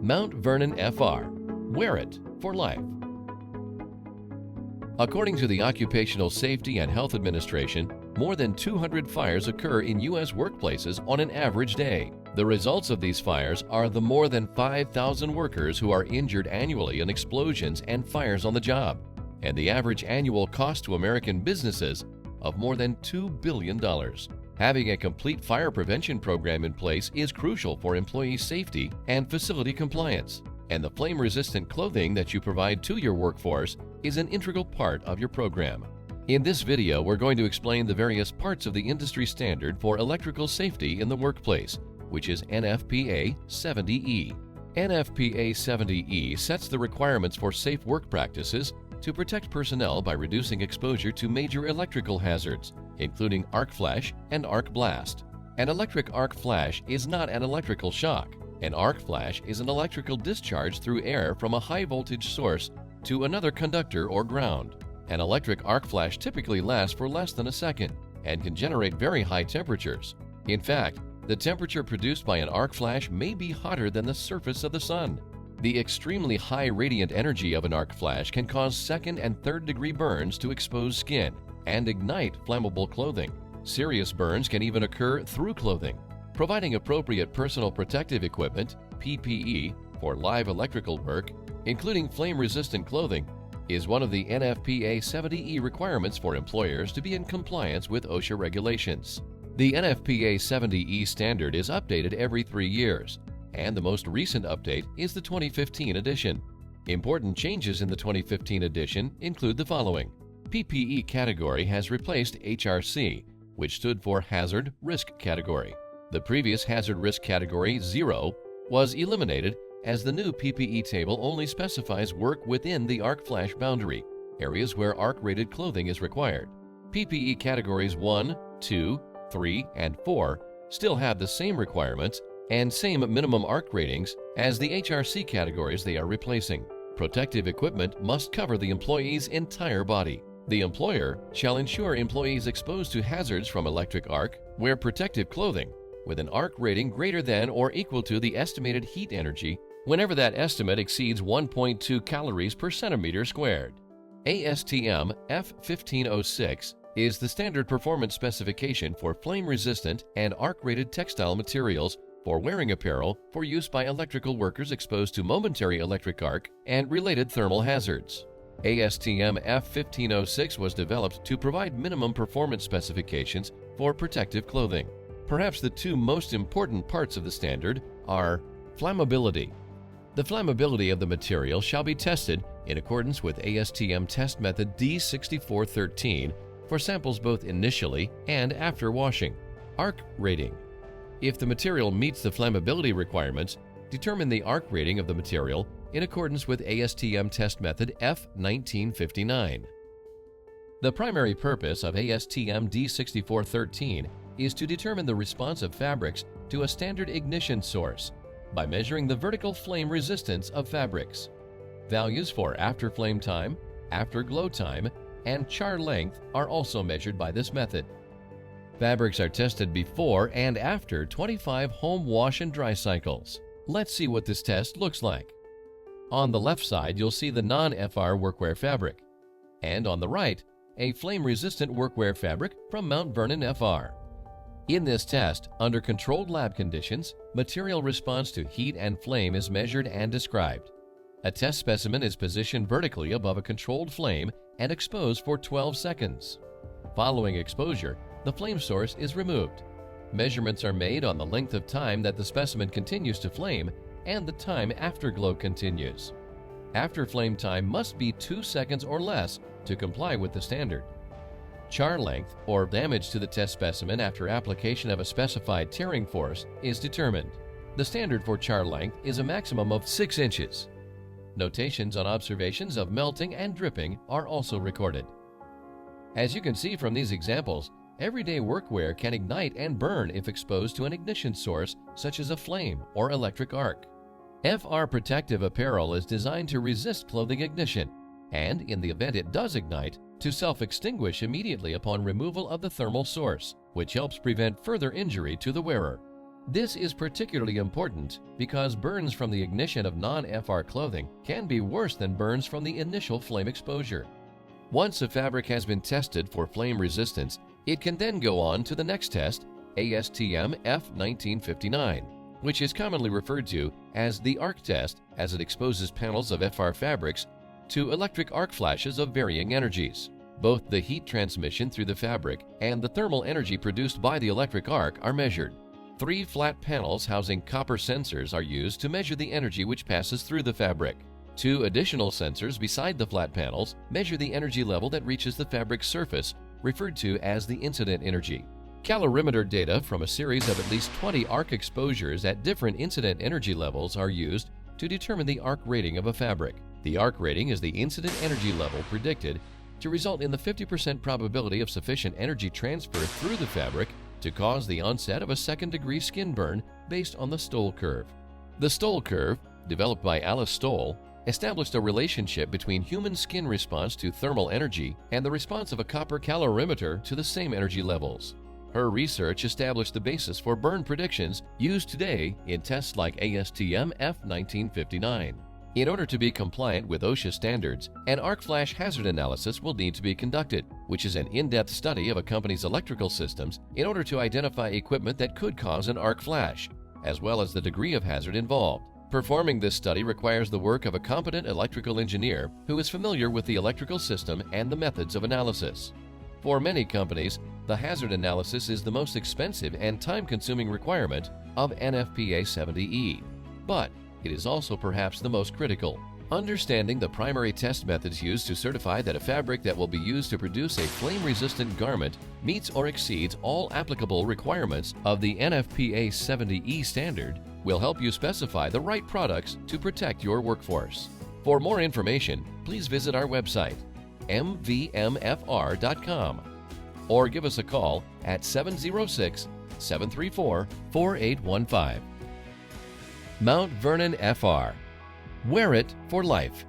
Mount Vernon FR. Wear it for life. According to the Occupational Safety and Health Administration, more than 200 fires occur in U.S. workplaces on an average day. The results of these fires are the more than 5,000 workers who are injured annually in explosions and fires on the job, and the average annual cost to American businesses of more than $2 billion. Having a complete fire prevention program in place is crucial for employee safety and facility compliance, and the flame-resistant clothing that you provide to your workforce is an integral part of your program. In this video, we're going to explain the various parts of the industry standard for electrical safety in the workplace, which is NFPA 70E. NFPA 70E sets the requirements for safe work practices to protect personnel by reducing exposure to major electrical hazards, including arc flash and arc blast. An electric arc flash is not an electrical shock. An arc flash is an electrical discharge through air from a high-voltage source to another conductor or ground. An electric arc flash typically lasts for less than a second and can generate very high temperatures. In fact, the temperature produced by an arc flash may be hotter than the surface of the sun. The extremely high radiant energy of an arc flash can cause second and third degree burns to exposed skin and ignite flammable clothing. Serious burns can even occur through clothing. Providing appropriate personal protective equipment, PPE, for live electrical work, including flame-resistant clothing, is one of the NFPA 70E requirements for employers to be in compliance with OSHA regulations. The NFPA 70E standard is updated every 3 years, and the most recent update is the 2015 edition. Important changes in the 2015 edition include the following. PPE category has replaced HRC, which stood for Hazard Risk Category. The previous Hazard Risk Category 0 was eliminated as the new PPE table only specifies work within the arc flash boundary, areas where arc-rated clothing is required. PPE categories 1, 2, 3, and 4 still have the same requirements and same minimum arc ratings as the HRC categories they are replacing. Protective equipment must cover the employee's entire body. The employer shall ensure employees exposed to hazards from electric arc wear protective clothing with an arc rating greater than or equal to the estimated heat energy whenever that estimate exceeds 1.2 calories per centimeter squared. ASTM F1506 is the standard performance specification for flame-resistant and arc-rated textile materials for wearing apparel for use by electrical workers exposed to momentary electric arc and related thermal hazards. ASTM F1506 was developed to provide minimum performance specifications for protective clothing. Perhaps the two most important parts of the standard are flammability. The flammability of the material shall be tested in accordance with ASTM test method D6413 for samples both initially and after washing. Arc rating. If the material meets the flammability requirements, determine the arc rating of the material in accordance with ASTM test method F1959. The primary purpose of ASTM D6413 is to determine the response of fabrics to a standard ignition source by measuring the vertical flame resistance of fabrics. Values for after flame time, after glow time, and char length are also measured by this method. Fabrics are tested before and after 25 home wash and dry cycles. Let's see what this test looks like. On the left side, you'll see the non-FR workwear fabric, and on the right, a flame-resistant workwear fabric from Mount Vernon FR. In this test, under controlled lab conditions, material response to heat and flame is measured and described. A test specimen is positioned vertically above a controlled flame and exposed for 12 seconds. Following exposure, the flame source is removed. Measurements are made on the length of time that the specimen continues to flame and the time after glow continues. After flame time must be 2 seconds or less to comply with the standard. Char length, or damage to the test specimen after application of a specified tearing force, is determined. The standard for char length is a maximum of 6 inches. Notations on observations of melting and dripping are also recorded. As you can see from these examples, everyday workwear can ignite and burn if exposed to an ignition source such as a flame or electric arc. FR protective apparel is designed to resist clothing ignition and, in the event it does ignite, to self-extinguish immediately upon removal of the thermal source, which helps prevent further injury to the wearer. This is particularly important because burns from the ignition of non-FR clothing can be worse than burns from the initial flame exposure. Once a fabric has been tested for flame resistance, it can then go on to the next test, ASTM F1959, which is commonly referred to as the arc test, as it exposes panels of FR fabrics to electric arc flashes of varying energies. Both the heat transmission through the fabric and the thermal energy produced by the electric arc are measured. 3 flat panels housing copper sensors are used to measure the energy which passes through the fabric. 2 additional sensors beside the flat panels measure the energy level that reaches the fabric's surface, referred to as the incident energy. Calorimeter data from a series of at least 20 arc exposures at different incident energy levels are used to determine the arc rating of a fabric. The arc rating is the incident energy level predicted to result in the 50% probability of sufficient energy transfer through the fabric to cause the onset of a second-degree skin burn based on the Stoll curve. The Stoll curve, developed by Alice Stoll, established a relationship between human skin response to thermal energy and the response of a copper calorimeter to the same energy levels. Her research established the basis for burn predictions used today in tests like ASTM F1959. In order to be compliant with OSHA standards, an arc flash hazard analysis will need to be conducted, which is an in-depth study of a company's electrical systems in order to identify equipment that could cause an arc flash, as well as the degree of hazard involved. Performing this study requires the work of a competent electrical engineer who is familiar with the electrical system and the methods of analysis. For many companies, the hazard analysis is the most expensive and time-consuming requirement of NFPA 70E, but it is also perhaps the most critical. Understanding the primary test methods used to certify that a fabric that will be used to produce a flame-resistant garment meets or exceeds all applicable requirements of the NFPA 70E standard will help you specify the right products to protect your workforce. For more information, please visit our website, mvmfr.com, or give us a call at 706-734-4815. Mount Vernon FR. Wear it for life.